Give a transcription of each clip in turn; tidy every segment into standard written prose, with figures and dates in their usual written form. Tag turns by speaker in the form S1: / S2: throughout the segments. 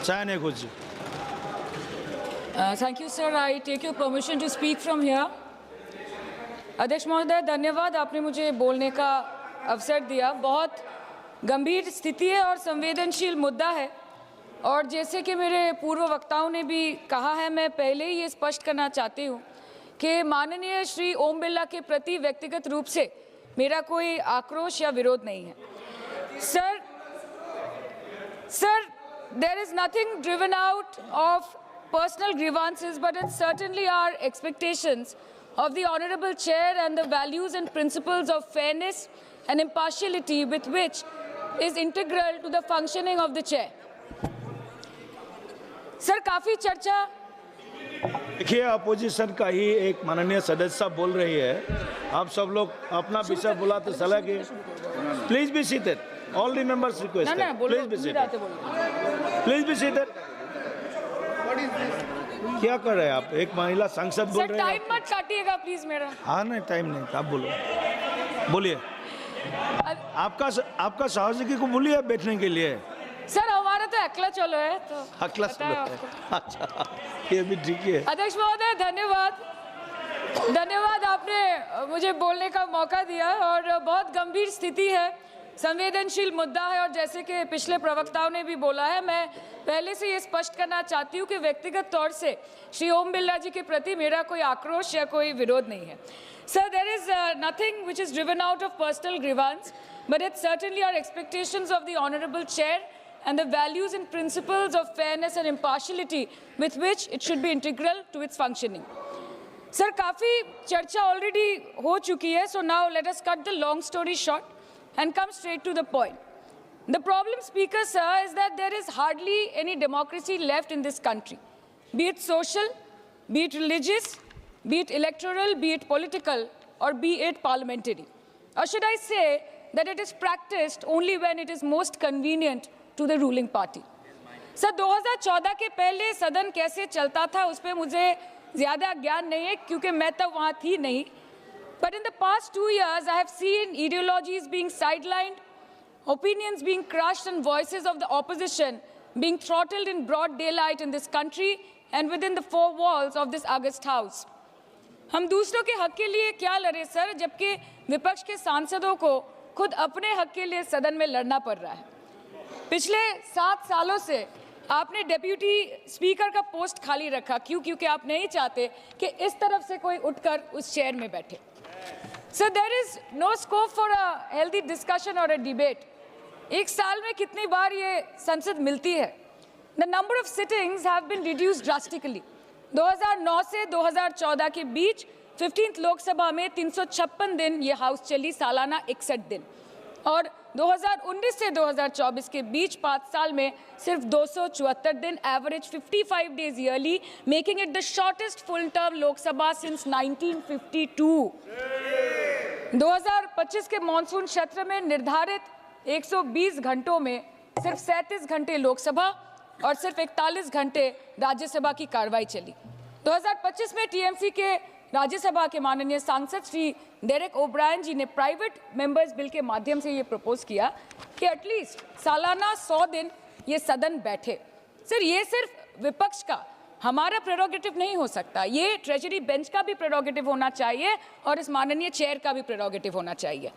S1: Sayane Guji.
S2: Thank you, sir. I take your permission to speak from here. अध्यक्ष महोदय, धन्यवाद, आपने मुझे बोलने का अवसर दिया। बहुत गंभीर स्थिति है और संवेदनशील मुद्दा है, और जैसे कि मेरे पूर्व वक्ताओं ने भी कहा है, मैं पहले ही ये स्पष्ट करना चाहती हूँ कि माननीय श्री ओम बिरला के प्रति व्यक्तिगत रूप से मेरा कोई आक्रोश या विरोध नहीं है। Sir, there is nothing driven out of personal grievances, but it's certainly our expectations of the Honorable Chair and the values and principles of fairness and impartiality with which is integral to the functioning of the Chair. Sir, काफ़ी चर्चा।
S1: देखिए, opposition का ही एक माननीय सदस्य बोल रही है, आप सब लोग अपना विषय बुलाते चला कि please be seated, all the members request, please be seated, please be seated. क्या कर रहे हैं आप? एक महिला सांसद बोल रहे हैं।
S2: टाइम मत काटिएगा प्लीज मेरा।
S1: हाँ, नहीं टाइम नहीं, आप बोलो, बोलिए। आपका सहयोगी को बोलिए बैठने के लिए।
S2: सर, हमारा तो अकेला चलो है, तो
S1: अकेला चलो है। अच्छा, ये भी ठीक है।
S2: अध्यक्ष महोदय, धन्यवाद, आपने मुझे बोलने का मौका दिया। और बहुत गंभीर स्थिति है, संवेदनशील मुद्दा है, और जैसे कि पिछले प्रवक्ताओं ने भी बोला है, मैं पहले से ये स्पष्ट करना चाहती हूँ कि व्यक्तिगत तौर से श्री ओम बिरला जी के प्रति मेरा कोई आक्रोश या कोई विरोध नहीं है। Sir, there is nothing which is driven out of personal grievance, but it's certainly our expectations of the honourable chair and the values and principles of fairness and impartiality with which it should be integral to its functioning. Sir, काफ़ी चर्चा already हो चुकी है, so now let us cut the long story short and come straight to the point. The problem, Speaker, sir, is that there is hardly any democracy left in this country, be it social, be it religious, be it electoral, be it political, or be it parliamentary. Or should I say that it is practiced only when it is most convenient to the ruling party. Sir, 2014 के पहले सदन कैसे चलता था उस पर मुझे ज़्यादा ज्ञान नहीं है, क्योंकि मैं तब वहाँ थी नहीं। But in the past 2 years, I have seen ideologies being sidelined, opinions being crushed, and voices of the opposition being throttled in broad daylight in this country and within the four walls of this August House. हम दूसरों के हक के लिए क्या लड़े sir, जबकि विपक्ष के सांसदों को खुद अपने हक के लिए सदन में लड़ना पड़ रहा है। पिछले 7 सालों से आपने डेप्यूटी स्पीकर का पोस्ट खाली रखा, क्यों? क्योंकि आप नहीं चाहते कि इस तरफ से कोई उठकर उस चेयर में बैठे। Sir, there is no scope for a healthy discussion और अ डिबेट। एक साल में कितनी बार ये संसद मिलती है? The number of sittings have been reduced drastically. 2009 से 2014 के बीच 15th लोकसभा में 356 दिन ये हाउस चली, सालाना 61 दिन, और 2019 से 2024 के बीच 5 साल में सिर्फ 274 दिन, average 55 days yearly, making it the shortest full term Lok Sabha since 1952। 2025 के मॉनसून सत्र में निर्धारित 120 घंटों में सिर्फ 37 घंटे लोकसभा और सिर्फ 41 घंटे राज्यसभा की कार्रवाई चली। 2025 में टीएमसी के राज्यसभा के माननीय सांसद श्री डेरेक ओब्रायन जी ने प्राइवेट मेंबर्स बिल के माध्यम से ये प्रपोज किया कि एटलीस्ट सालाना 100 दिन ये सदन बैठे। सर, ये सिर्फ विपक्ष का, हमारा प्रेरोगेटिव नहीं हो सकता, ये ट्रेजरी बेंच का भी प्रेरोगेटिव होना चाहिए और इस माननीय चेयर का भी प्रेरोगेटिव होना चाहिए।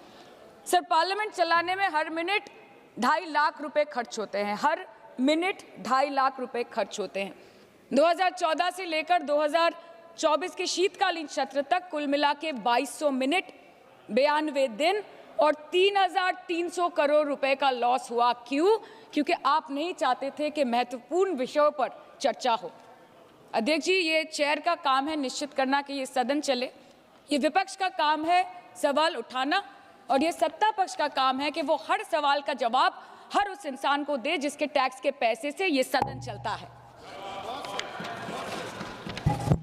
S2: सर, पार्लियामेंट चलाने में हर मिनट 2.5 लाख रुपए खर्च होते हैं, हर मिनट 2.5 लाख रुपए खर्च होते हैं। 2014 से लेकर 2024 के शीतकालीन सत्र तक कुल मिला के 2200 मिनट, 92 दिन और 3,300 करोड़ रुपए का लॉस हुआ। क्यों? क्योंकि आप नहीं चाहते थे कि महत्वपूर्ण विषयों पर चर्चा हो। अध्यक्ष जी, ये चेयर का काम है निश्चित करना कि ये सदन चले, ये विपक्ष का काम है सवाल उठाना, और ये सत्ता पक्ष का काम है कि वो हर सवाल का जवाब हर उस इंसान को दे जिसके टैक्स के पैसे से ये सदन चलता है।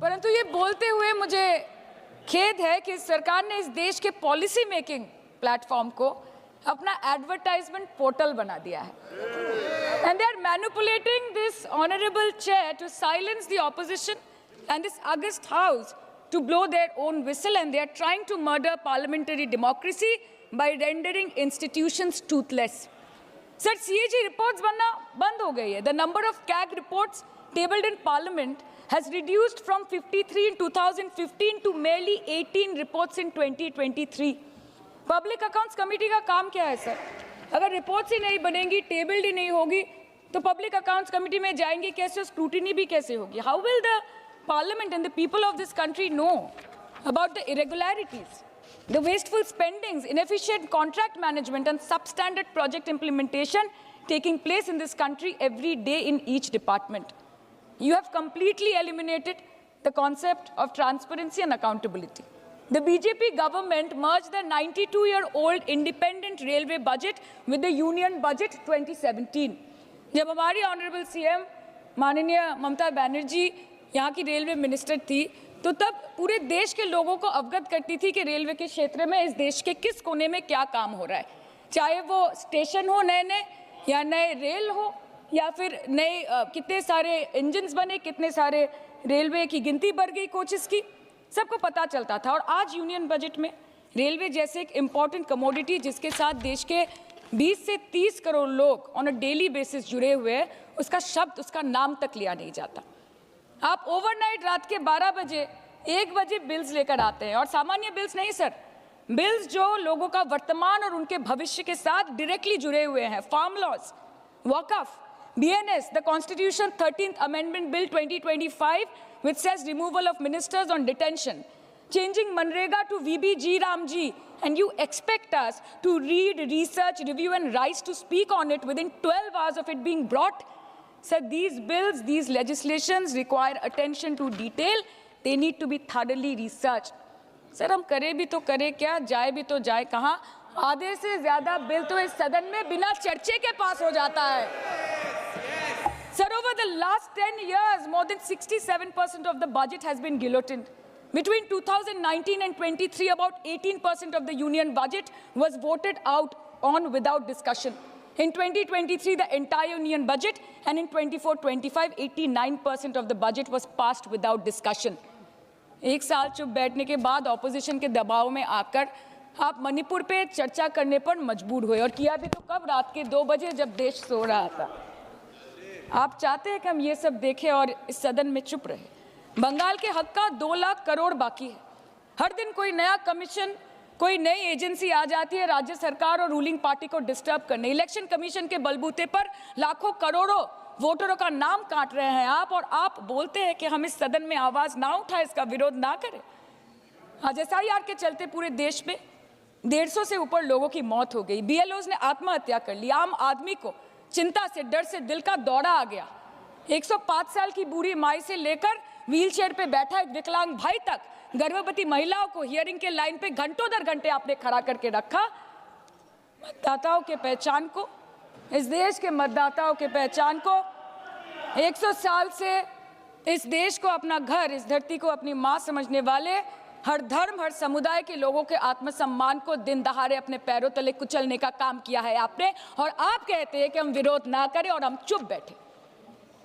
S2: परंतु ये बोलते हुए मुझे खेद है कि सरकार ने इस देश के पॉलिसी मेकिंग प्लेटफॉर्म को अपना एडवर्टाइजमेंट पोर्टल बना दिया है, and they are manipulating this honourable chair to silence the opposition and this august house to blow their own whistle, and they are trying to murder parliamentary democracy by rendering institutions toothless. Sir CAG reports बनना बंद हो गई है. The number of CAG reports tabled in parliament has reduced from 53 in 2015 to merely 18 reports in 2023. Public accounts committee का काम क्या है sir? अगर रिपोर्ट्स ही नहीं बनेंगी, टेबल्ड ही नहीं होगी, तो पब्लिक अकाउंट्स कमेटी में जाएंगे कैसे, स्क्रूटिनी भी कैसे होगी? How will the parliament and the people of this country know about the irregularities, the wasteful spendings, inefficient contract management and substandard project implementation taking place in this country every day in each department? You have completely eliminated the concept of transparency and accountability. The BJP government merged the 92-year-old independent railway budget with the union budget 2017. जब हमारी honourable CM माननीय ममता बनर्जी यहाँ की railway minister थी, तो तब पूरे देश के लोगों को अवगत करती थी कि रेलवे के क्षेत्र में इस देश के किस कोने में क्या काम हो रहा है, चाहे वो स्टेशन हो नए नए या नए रेल हो या फिर नए कितने सारे इंजन्स बने, कितने सारे रेलवे की गिनती बढ़ गई कोचेस की, सबको पता चलता था. और आज यूनियन बजट में रेलवे जैसे एक इम्पॉर्टेंट कमोडिटी जिसके साथ देश के 20 से 30 करोड़ लोग ऑन अ डेली बेसिस जुड़े हुए हैं, उसका शब्द, उसका नाम तक लिया नहीं जाता. आप ओवरनाइट रात के 12 बजे 1 बजे बिल्स लेकर आते हैं, और सामान्य बिल्स नहीं सर, बिल्स जो लोगों का वर्तमान और उनके भविष्य के साथ डायरेक्टली जुड़े हुए हैं. Farm laws, Waqf, BNS, the Constitution 13th Amendment Bill 2025, which says removal of ministers on detention, changing Manrega to VBG Ramji, and you expect us to read, research, review and rise to speak on it within 12 hours of it being brought? Sir, these bills, these legislations require attention to detail. They need to be thoroughly researched. Sir, हम करें भी तो करें क्या, जाए भी तो जाए कहाँ? आधे से ज़्यादा बिल तो इस सदन में बिना चर्चे के पास हो जाता है. Sir, over the last 10 years, more than 67% of the budget has been guillotined. Between 2019 and 23, about 18% of the union budget was voted out on without discussion. In 2023, the entire union budget, and in 24-25, 89% of the budget was passed without discussion. एक साल चुप बैठने के बाद opposition के दबाव में आकर आप मणिपुर पे चर्चा करने पर मजबूर हुए, और किया भी तो कब, रात के 2 बजे जब देश सो रहा था. आप चाहते हैं कि हम ये सब देखें और इस सदन में चुप रहे. बंगाल के हक का 2 लाख करोड़ बाकी है. हर दिन कोई नया कमीशन, कोई नई एजेंसी आ जाती है राज्य सरकार और रूलिंग पार्टी को डिस्टर्ब करने. इलेक्शन कमीशन के बलबूते पर लाखों करोड़ों वोटरों का नाम काट रहे हैं आप, और आप बोलते हैं कि हम इस सदन में आवाज ना उठाएं, इसका विरोध ना करें. आज SIR के चलते पूरे देश में 150 से ऊपर लोगों की मौत हो गई. BLOs ने आत्महत्या कर ली. आम आदमी को चिंता से, डर से दिल का दौरा आ गया. 105 साल की बूढ़ी माई से लेकर व्हीलचेयर पे बैठा एक विकलांग भाई तक, गर्भवती महिलाओं को हियरिंग के लाइन पे घंटों दर घंटे आपने खड़ा करके रखा. मतदाताओं के पहचान को, इस देश के मतदाताओं के पहचान को, 100 साल से इस देश को अपना घर, इस धरती को अपनी माँ समझने वाले, हर धर्म, हर समुदाय के लोगों के आत्मसम्मान को दिन दहाड़े अपने पैरों तले कुचलने का काम किया है आपने. और आप कहते हैं कि हम विरोध ना करें और हम चुप बैठे.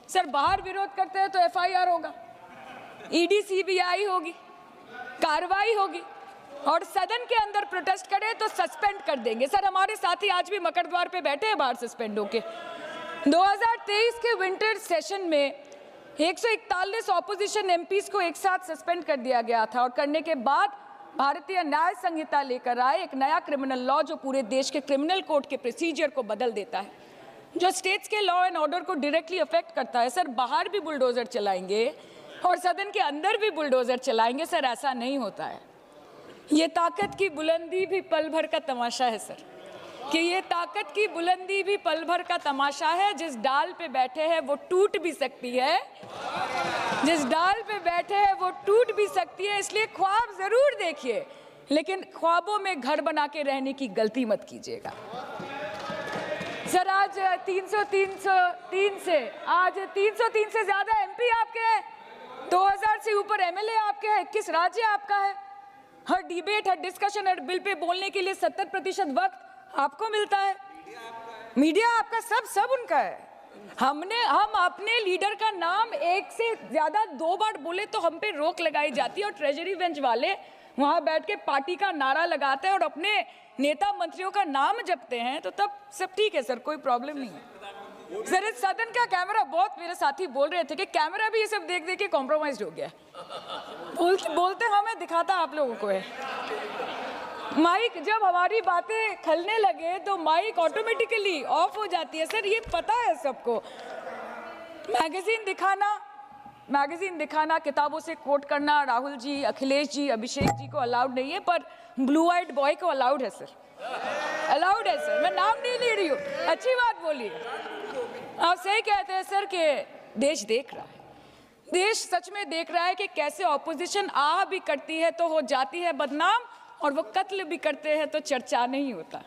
S2: सर, बाहर विरोध करते हैं तो FIR होगा, ED CBI होगी, कार्रवाई होगी, और सदन के अंदर प्रोटेस्ट करें तो सस्पेंड कर देंगे. सर, हमारे साथी आज भी मकर द्वार पे बैठे हैं बाहर सस्पेंड होके. 2023 के विंटर सेशन में 141 ऑपोजिशन MPs को एक साथ सस्पेंड कर दिया गया था, और करने के बाद भारतीय न्याय संहिता लेकर आए एक नया क्रिमिनल लॉ जो पूरे देश के क्रिमिनल कोड के प्रोसीजर को बदल देता है, जो स्टेट्स के लॉ एंड ऑर्डर को डायरेक्टली अफेक्ट करता है. सर, बाहर भी बुलडोजर चलाएंगे और सदन के अंदर भी बुलडोजर चलाएंगे. सर, ऐसा नहीं होता है. ये ताकत की बुलंदी भी पल भर का तमाशा है सर, कि ये ताकत की बुलंदी भी पल भर का तमाशा है. जिस डाल पे बैठे हैं वो टूट भी सकती है, जिस डाल पे बैठे हैं वो टूट भी सकती है. इसलिए ख्वाब जरूर देखिए, लेकिन ख्वाबों में घर बना के रहने की गलती मत कीजिएगा. सर, आज 303 से ज्यादा MP आपके हैं, 2000 से ऊपर MLA आपके हैं, 21 राज्य आपका है. हर डिबेट, हर डिस्कशन, हर बिल पे बोलने के लिए 70% वक्त आपको मिलता है. मीडिया आपका, सब उनका है. हम अपने लीडर का नाम 1 से ज्यादा 2 बार बोले तो हम पे रोक लगाई जाती है, और ट्रेजरी बेंच वाले वहां बैठ के पार्टी का नारा लगाते हैं और अपने नेता मंत्रियों का नाम जपते हैं तो तब सब ठीक है सर, कोई प्रॉब्लम नहीं है सर। इस सदन का कैमरा, बहुत मेरे साथी बोल रहे थे कि कैमरा भी ये सब देख देख के कॉम्प्रोमाइज हो गया। बोलते हमें दिखाता आप लोगों को है। माइक जब हमारी बातें खलने लगे तो माइक ऑटोमेटिकली ऑफ हो जाती है सर, ये पता है सबको। मैगजीन दिखाना, किताबों से कोट करना राहुल जी, अखिलेश जी, अभिषेक जी को अलाउड नहीं है, पर ब्लू आइड बॉय को अलाउड है सर, अलाउड है सर। मैं नाम नहीं ले रही हूँ, अच्छी बात बोलिए। आप सही कहते हैं सर कि देश देख रहा है, देश सच में देख रहा है कि कैसे ऑपोजिशन आ भी करती है तो हो जाती है बदनाम, और वो कत्ल भी करते हैं तो चर्चा नहीं होता।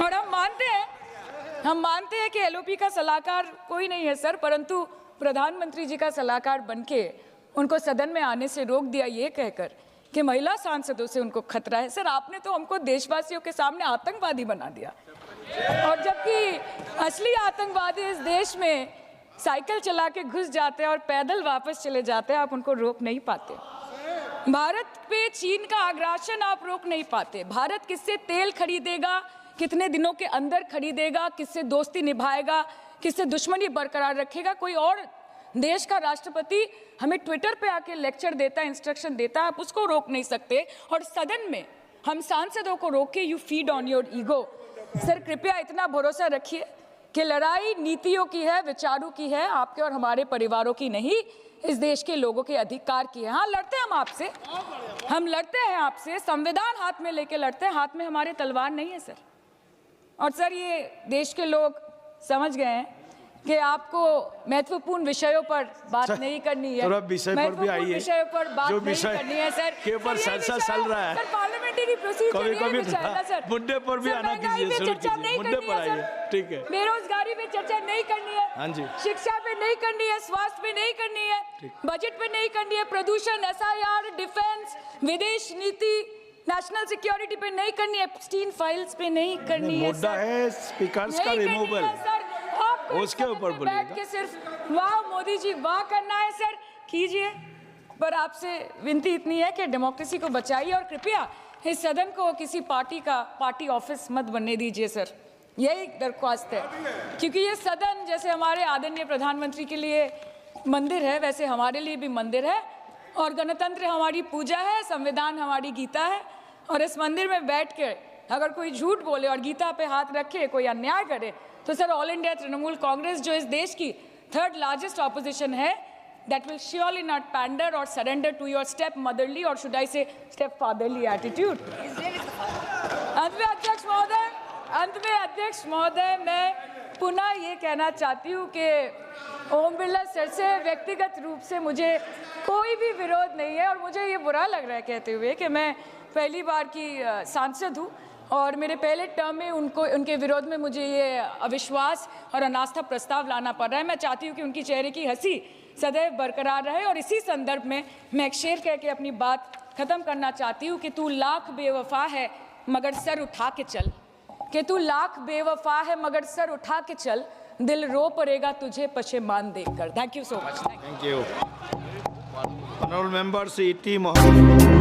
S2: और हम मानते हैं कि एलओपी का सलाहकार कोई नहीं है सर, परंतु प्रधानमंत्री जी का सलाहकार बनके उनको सदन में आने से रोक दिया ये कहकर कि महिला सांसदों से उनको खतरा है। सर आपने तो हमको देशवासियों के सामने आतंकवादी बना दिया, और जबकि असली आतंकवादी इस देश में साइकिल चला के घुस जाते हैं और पैदल वापस चले जाते हैं, आप उनको रोक नहीं पाते। भारत पे चीन का आग्रासन आप रोक नहीं पाते। भारत किससे तेल खरीदेगा, कितने दिनों के अंदर खरीदेगा, किससे दोस्ती निभाएगा, किससे दुश्मनी बरकरार रखेगा, कोई और देश का राष्ट्रपति हमें ट्विटर पे आके लेक्चर देता है, इंस्ट्रक्शन देता है, आप उसको रोक नहीं सकते। और सदन में हम सांसदों को रोक के you feed on your ego. Sir कृपया इतना भरोसा रखिए कि लड़ाई नीतियों की है, विचारों की है, आपके और हमारे परिवारों की नहीं, इस देश के लोगों के अधिकार की है। हाँ लड़ते हैं हम आपसे, हम लड़ते हैं आपसे, संविधान हाथ में लेके लड़ते हैं, हाथ में हमारे तलवार नहीं है सर। और सर ये देश के लोग समझ गए हैं कि आपको महत्वपूर्ण विषयों पर बात नहीं करनी है, महत्वपूर्ण विषयों पर बात नहीं करनी है सर,
S1: के ऊपर चर्चा चल रहा है
S2: सर, पार्लियामेंट्री प्रोसीजर
S1: कभी सर, मुद्दे पर भी आना कीजिए,
S2: चर्चा नहीं
S1: मुद्दे पर आइए, ठीक है।
S2: बेरोजगारी पे चर्चा नहीं करनी है,
S1: हाँ जी,
S2: शिक्षा पे नहीं करनी है, स्वास्थ्य पे नहीं करनी है, बजट पे नहीं करनी है, प्रदूषण, एसआईआर, डिफेंस, विदेश नीति, नेशनल सिक्योरिटी पे नहीं करनी है, एप्स्टीन फाइल्स पे नहीं करनी है।
S1: मुद्दा है स्पीकर्स का रिमूवल, उसके ऊपर बोलिएगा।
S2: के सिर्फ वाह मोदी जी वाह करना है सर, कीजिए, पर आपसे विनती इतनी है कि डेमोक्रेसी को बचाइए और कृपया इस सदन को किसी पार्टी ऑफिस मत बनने दीजिए सर, यही दरख्वास्त है। क्योंकि ये सदन जैसे हमारे आदरणीय प्रधानमंत्री के लिए मंदिर है, वैसे हमारे लिए भी मंदिर है, और गणतंत्र हमारी पूजा है, संविधान हमारी गीता है। और इस मंदिर में बैठ के अगर कोई झूठ बोले और गीता पे हाथ रखे, कोई अन्याय करे, तो sir all India Trinamool Congress जो इस देश की 3rd लार्जेस्ट ऑपोजिशन है, that will surely not pander or surrender to your step motherly or should I say step fatherly attitude। अंत में अध्यक्ष महोदय मैं पुनः ये कहना चाहती हूँ कि ओम बिरला सर से व्यक्तिगत रूप से मुझे कोई भी विरोध नहीं है, और मुझे ये बुरा लग रहा है कहते हुए कि मैं पहली बार की सांसद हूँ और मेरे पहले टर्म में उनके विरोध में मुझे ये अविश्वास और अनास्था प्रस्ताव लाना पड़ रहा है। मैं चाहती हूँ कि उनकी चेहरे की हंसी सदैव बरकरार रहे, और इसी संदर्भ में मैं एक शेर कह के अपनी बात खत्म करना चाहती हूँ कि तू लाख बेवफा है मगर सर उठा के चल, कि तू लाख बेवफा है मगर सर उठा के चल, दिल रो पड़ेगा तुझे पशेमान देखकर। Thank you so much.
S1: Thank you. Honourable members E.T. Mohammad.